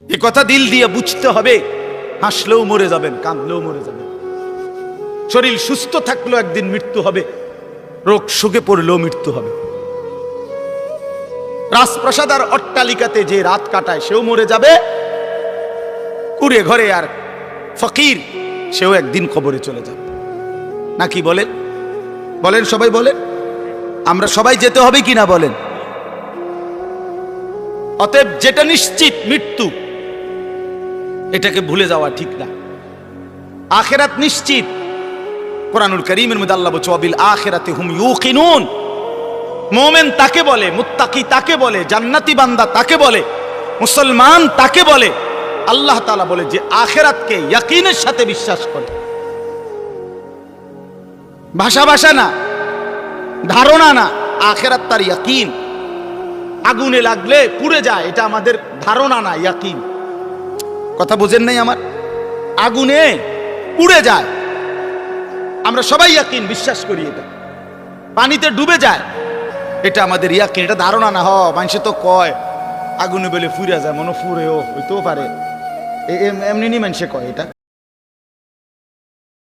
এ কথা দিল দিয়ে বুঝতে হবে। হাসলেও মরে যাবেন, কাঁদলেও মরে যাবেন। শরীর সুস্থ থাকলেও একদিন মৃত্যু হবে, রোগ শোকে পড়লেও মৃত্যু হবে। রাজপ্রাসাদ আর অট্টালিকাতে যে রাত কাটায় সেও মরে যাবে, কুড়ে ঘরে আর ফকির সেও একদিন কবরে চলে যাবে। নাকি বলেন? বলেন, সবাই বলেন। আমরা সবাই যেতে হবে কিনা বলেন? অতএব যেটা নিশ্চিত মৃত্যু, এটাকে ভুলে যাওয়া ঠিক না। আখিরাত নিশ্চিত। কোরআনুল কারীমের মধ্যে আল্লাহ বলছে ওয়াবিল আখিরাতি হুম ইউকিনুন। মুমিন তাকে বলে, মুত্তাকি তাকে বলে, জান্নাতি বান্দা তাকে বলে, মুসলমান তাকে বলে। আল্লাহ তাআলা বলে যে আখিরাতকে ইয়াকিনের সাথে বিশ্বাস করে। ভাষা ভাষা না, ধারণা না, আখিরাত তার ইয়াকিন। আগুনে লাগলে পুড়ে যায়, এটা আমাদের ধারণা না, ইয়াকিন। কথা বুঝেন নাই আমার? আগুনে পুড়ে যায়, আমরা সবাই ইয়াকিন বিশ্বাস করি। এটা পানিতে ডুবে যায়, এটা আমাদের ইয়াকিন, এটা ধারণা না। মানুষে তো কয় আগুনে বেলে ফুরে যায়, মনে ফুরেও হইতেও পারে, এমনি মানুষে কয় এটা।